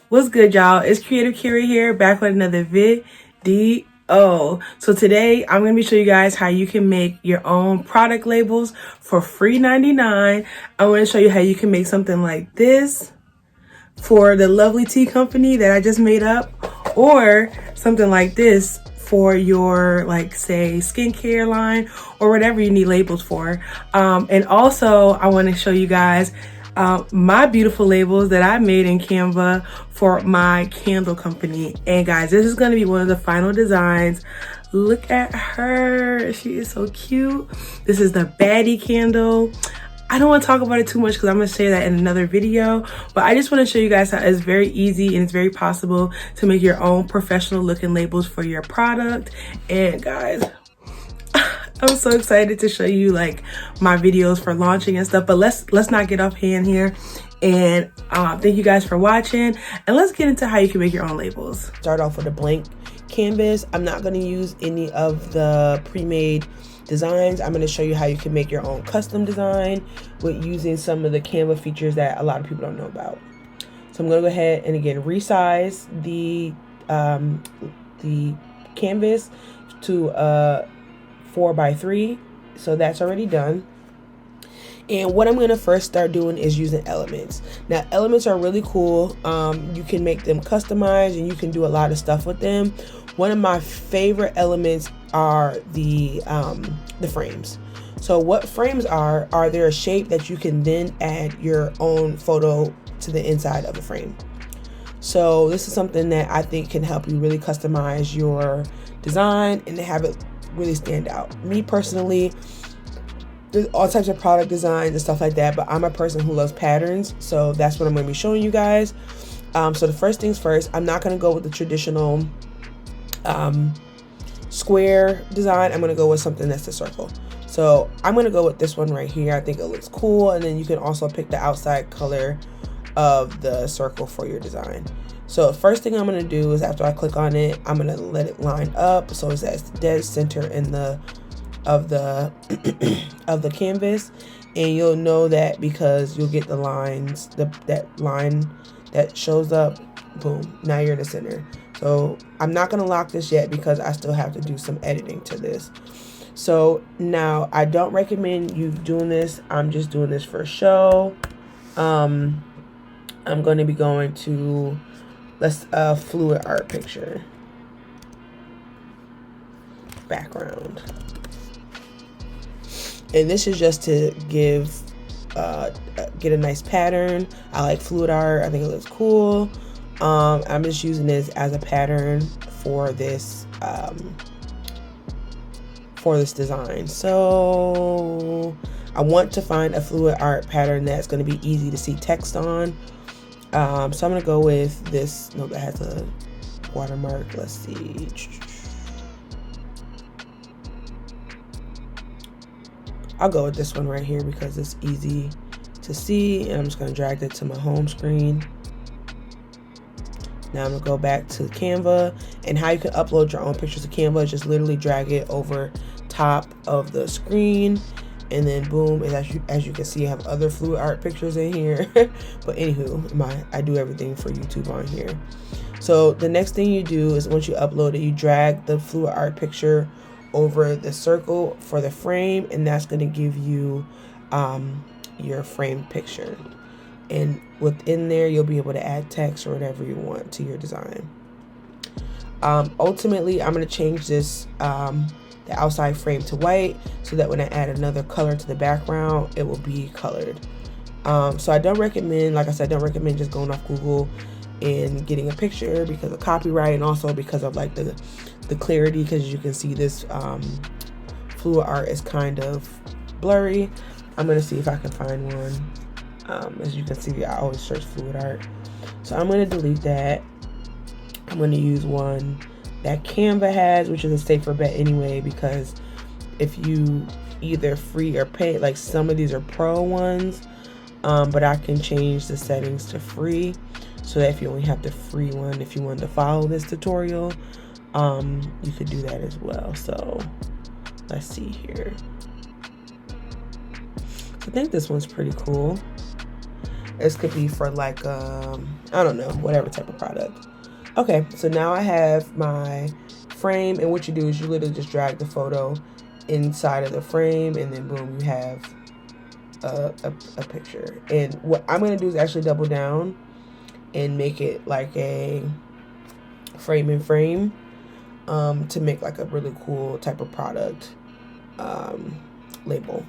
What's good, y'all? It's KreativeKera here, back with another video. So today I'm going to be showing you guys how you can make your own product labels for free 99. I want to show you how you can make something like this for the lovely tea company that I just made up, or something like this for your, like, say, skincare line or whatever you need labels for. And also I want to show you guys my beautiful labels that I made in Canva for my candle company. And guys, this is going to be one of the final designs. Look at her, she is so cute. This is the baddie candle. I don't want to talk about it too much because I'm going to say that in another video, but I just want to show you guys how it's very easy and it's very possible to make your own professional looking labels for your product. And guys, I'm so excited to show you like my videos for launching and stuff, but let's not get off hand here. And thank you guys for watching, and let's get into how you can make your own labels. Start off with a blank canvas. I'm not going to use any of the pre-made designs. I'm going to show you how you can make your own custom design with using some of the Canva features that a lot of people don't know about. So I'm going to go ahead and again resize the canvas to 4x3, so that's already done. And what I'm going to first start doing is using elements. Now, elements are really cool. You can make them customized and you can do a lot of stuff with them. One of my favorite elements are the frames. So what frames are there a shape that you can then add your own photo to the inside of the frame. So this is something that I think can help you really customize your design and have it really stand out. Me personally, there's all types of product designs and stuff like that, but I'm a person who loves patterns, so that's what I'm going to be showing you guys. So the first things first, I'm not going to go with the traditional square design. I'm going to go with something that's a circle. So I'm going to go with this one right here. I think it looks cool, and then you can also pick the outside color of the circle for your design. So first thing I'm going to do is, after I click on it, I'm going to let it line up so it's at dead center in the of the canvas, and you'll know that because you'll get the lines, that line that shows up. Boom, now you're in the center. So I'm not going to lock this yet because I still have to do some editing to this. So now I don't recommend you doing this. I'm just doing this for show. I'm going to be going to fluid art picture background, and this is just to give get a nice pattern. I like fluid art. I think it looks cool. I'm just using this as a pattern for this design. So I want to find a fluid art pattern that's going to be easy to see text on. So I'm going to go with this. No, that has a watermark. Let's see. I'll go with this one right here because it's easy to see, and I'm just going to drag that to my home screen. Now I'm going to go back to Canva, and how you can upload your own pictures to Canva is just literally drag it over top of the screen, and then boom, and as you can see, I have other fluid art pictures in here. But anywho, I do everything for YouTube on here. So the next thing you do is, once you upload it, you drag the fluid art picture over the circle for the frame, and that's going to give you your frame picture. And within there, you'll be able to add text or whatever you want to your design. Ultimately, I'm going to change this the outside frame to white, so that when I add another color to the background, it will be colored. So I don't recommend, like I said, I don't recommend just going off Google and getting a picture because of copyright, and also because of like the clarity, because you can see this fluid art is kind of blurry. I'm going to see if I can find one. As you can see, I always search fluid art. So I'm going to delete that. I'm going to use one that Canva has, which is a safer bet anyway, because if you either free or pay, like some of these are pro ones, but I can change the settings to free, so that if you only have the free one, if you wanted to follow this tutorial, you could do that as well. So let's see here. I think this one's pretty cool. This could be for like, I don't know, whatever type of product. Okay, so now I have my frame, and what you do is you literally just drag the photo inside of the frame, and then boom, you have a picture. And what I'm going to do is actually double down and make it like a frame in frame, to make like a really cool type of product label.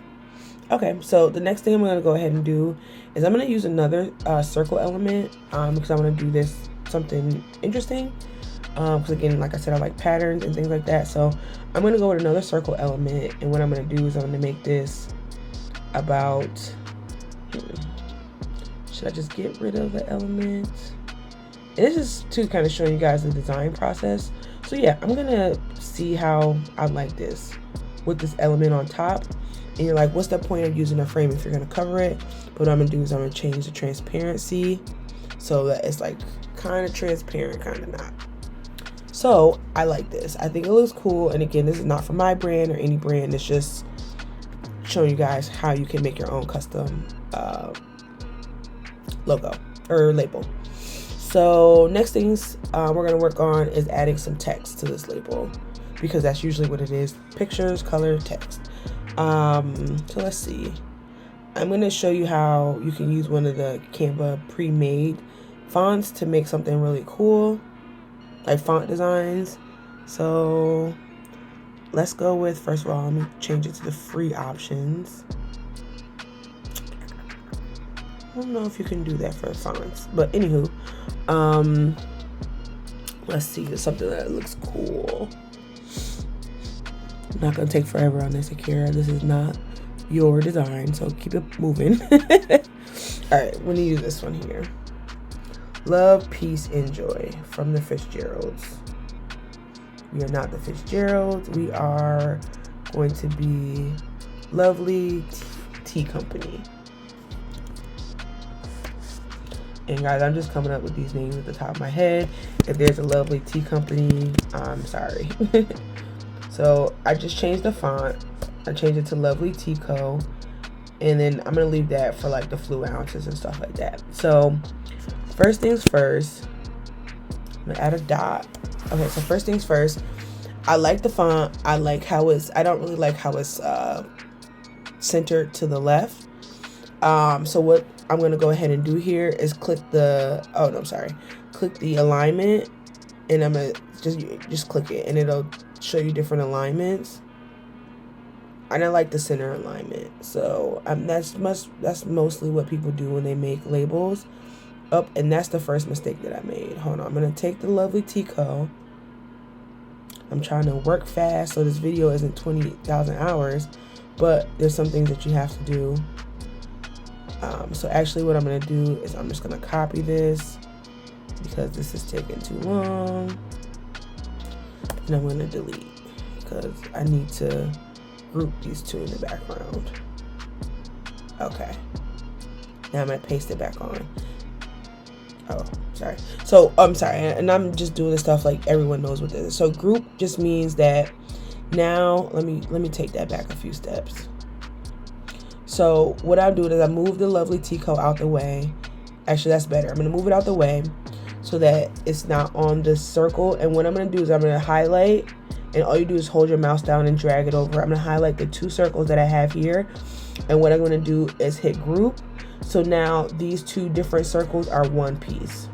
Okay, so the next thing I'm going to go ahead and do is I'm going to use another circle element, because I'm going to do this something interesting, because again, like I said, I like patterns and things like that. So I'm going to go with another circle element, and what I'm going to do is I'm going to make this about, should I just get rid of the element? And this is to kind of show you guys the design process. So yeah, I'm going to see how I like this with this element on top. And you're like, what's the point of using a frame if you're going to cover it? But what I'm going to do is I'm going to change the transparency so that it's like kind of transparent, kind of not. So I like this. I think it looks cool. And again, this is not for my brand or any brand. It's just showing you guys how you can make your own custom logo or label. So next things we're going to work on is adding some text to this label, because that's usually what it is: pictures, color, text. So let's see. I'm going to show you how you can use one of the Canva pre-made fonts to make something really cool, like font designs. So let's go with, first of all, let me change it to the free options. I don't know if you can do that for fonts, but anywho, let's see, it's something that looks cool. I'm not gonna take forever on this, Kera. This is not your design, so keep it moving. All right, we're gonna use this one here. Love, peace, and joy from the Fitzgeralds. We are not the Fitzgeralds. We are going to be Lovely Tea Company. And guys, I'm just coming up with these names at the top of my head. If there's a Lovely Tea Company, I'm sorry. So I just changed the font. I changed it to Lovely Tea Co. And then I'm going to leave that for like the fluid ounces and stuff like that. So first things first, I'm going to add a dot. Okay, so first things first, I like the font. I like how it's, I don't really like how it's centered to the left. So what I'm going to go ahead and do here is click the, click the alignment, and I'm going to just click it, and it'll show you different alignments. And I like the center alignment. So that's mostly what people do when they make labels. And that's the first mistake that I made. Hold on, I'm going to take the Lovely Tea Co. I'm trying to work fast, so this video isn't 20,000 hours, but there's some things that you have to do. So actually what I'm going to do is I'm just going to copy this because this is taking too long. And I'm going to delete because I need to group these two in the background. Okay. Now I'm going to paste it back on. Oh, sorry. So, I'm sorry. And I'm just doing this stuff like everyone knows what this is. So group just means that now, let me take that back a few steps. So what I'm doing is I move the Lovely Tea Co out the way. Actually, that's better. I'm going to move it out the way so that it's not on this circle. And what I'm going to do is I'm going to highlight, and all you do is hold your mouse down and drag it over. I'm going to highlight the two circles that I have here. And what I'm going to do is hit group. So now these two different circles are one piece.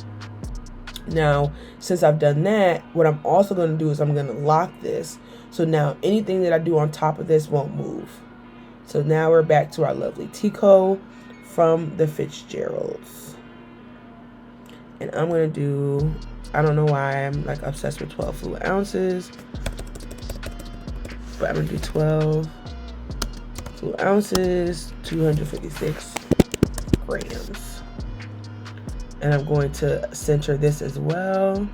Now, since I've done that, what I'm also going to do is I'm going to lock this. So now anything that I do on top of this won't move. So now we're back to our Lovely Tea Co from the Fitzgeralds. And I'm going to do, I don't know why I'm like obsessed with 12 fluid ounces, but I'm going to do 12 fluid ounces, 256 grams. And I'm going to center this as well.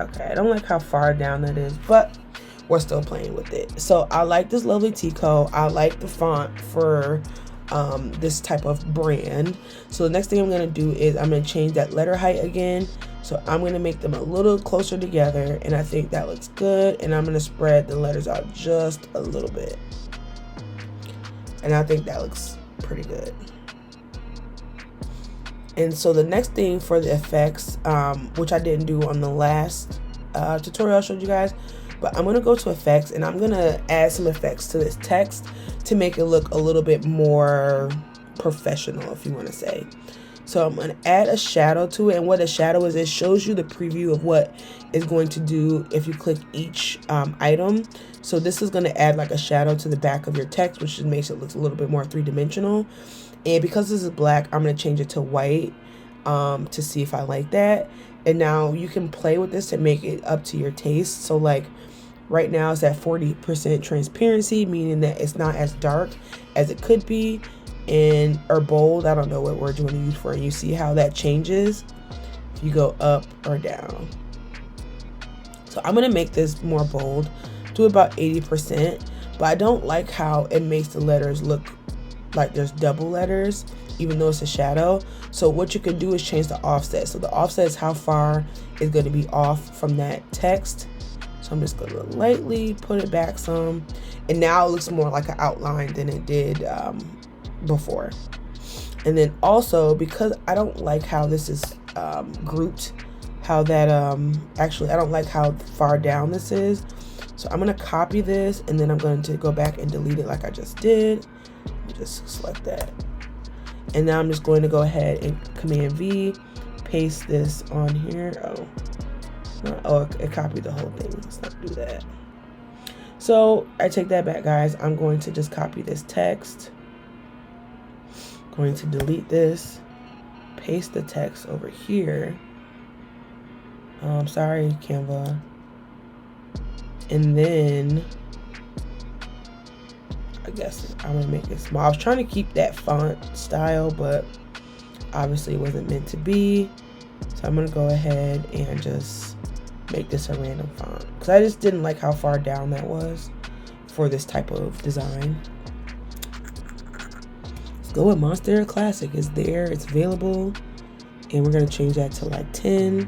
Okay, I don't like how far down that is, but we're still playing with it. So I like this Lovely Tea Co. I like the font for this type of brand. So the next thing I'm going to do is I'm going to change that letter height again. So I'm going to make them a little closer together, and I think that looks good. And I'm going to spread the letters out just a little bit. and I think that looks pretty good. And so the next thing for the effects, which I didn't do on the last tutorial I showed you guys, but I'm gonna go to effects and I'm gonna add some effects to this text to make it look a little bit more professional, if you want to say. So I'm gonna add a shadow to it, and what a shadow is, it shows you the preview of what it's going to do if you click each item. So this is gonna add like a shadow to the back of your text, which just makes it look a little bit more three-dimensional. And because this is black, I'm going to change it to white to see if I like that. And now you can play with this to make it up to your taste. So like right now it's at 40% transparency, meaning that it's not as dark as it could be, and or bold. I don't know what word you want to use for it. You see how that changes if you go up or down. So I'm going to make this more bold, do about 80%, but I don't like how it makes the letters look like there's double letters, even though it's a shadow. So what you can do is change the offset. So the offset is how far it's going to be off from that text. So I'm just going to lightly put it back some, and now it looks more like an outline than it did before. And then also, because I don't like how this is grouped, how that actually I don't like how far down this is. So I'm going to copy this, and then I'm going to go back and delete it like I just did. Just select that, and now I'm just going to go ahead and Command V, paste this on here. It copied the whole thing. Let's not do that. So I take that back, guys. I'm going to just copy this text, going to delete this, paste the text over here. Sorry, Canva. And then I guess I'm gonna make it small. I was trying to keep that font style, but obviously it wasn't meant to be. So I'm gonna go ahead and just make this a random font, because I just didn't like how far down that was for this type of design. Let's go with Monster Classic. It's there, it's available, and we're gonna change that to like 10.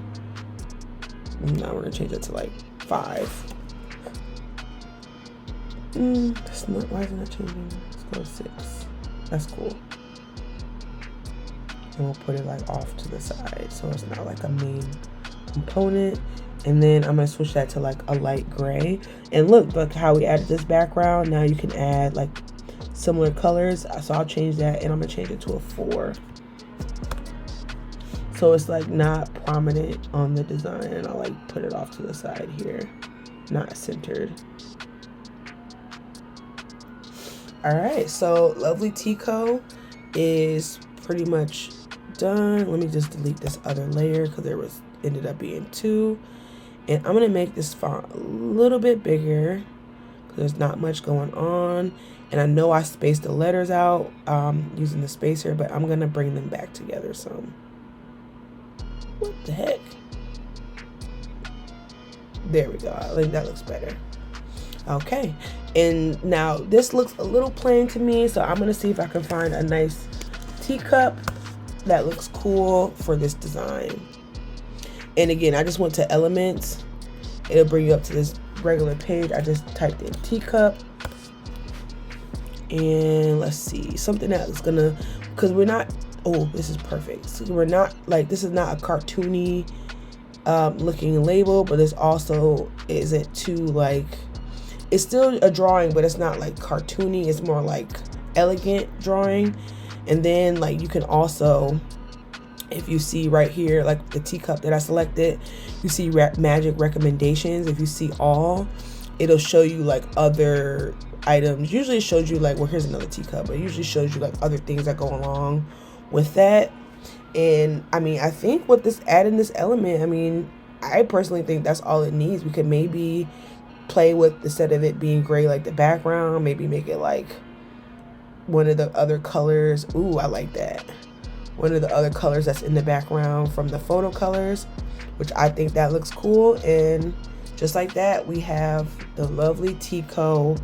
Now we're gonna change that to like 5. That's not, why isn't that changing? Let's go to 6. That's cool. And we'll put it like off to the side, so it's not like a main component. And then I'm gonna switch that to like a light gray. And look how we added this background. Now you can add like similar colors. So I'll change that, and I'm gonna change it to a 4. So it's like not prominent on the design, and I'll like put it off to the side here, not centered. All right, so Lovely Tico is pretty much done. Let me just delete this other layer because there ended up being 2. And I'm gonna make this font a little bit bigger because there's not much going on. And I know I spaced the letters out using the spacer, but I'm gonna bring them back together some. What the heck? There we go. I think that looks better. Okay, and now this looks a little plain to me, so I'm gonna see if I can find a nice teacup that looks cool for this design. And again, I just went to elements. It'll bring you up to this regular page. I just typed in teacup, and let's see, something that is gonna, because we're not, oh, this is perfect. So we're not like, this is not a cartoony looking label, but this also isn't too like, it's still a drawing, but it's not like cartoony. It's more like elegant drawing. And then like you can also, if you see right here, like the teacup that I selected, you see magic recommendations. If you see all, it'll show you like other items. Usually it shows you like, well, here's another teacup, but it usually shows you like other things that go along with that. And I mean, I think with this adding this element, I mean, I personally think that's all it needs. We could maybe play with, instead of it being gray like the background, maybe make it like one of the other colors. Ooh, I like that. One of the other colors that's in the background from the photo colors, which I think that looks cool. And just like that, we have the Lovely Tico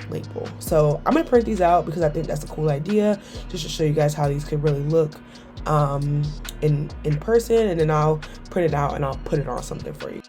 label. So I'm gonna print these out because I think that's a cool idea, just to show you guys how these could really look in person, and then I'll print it out and I'll put it on something for you.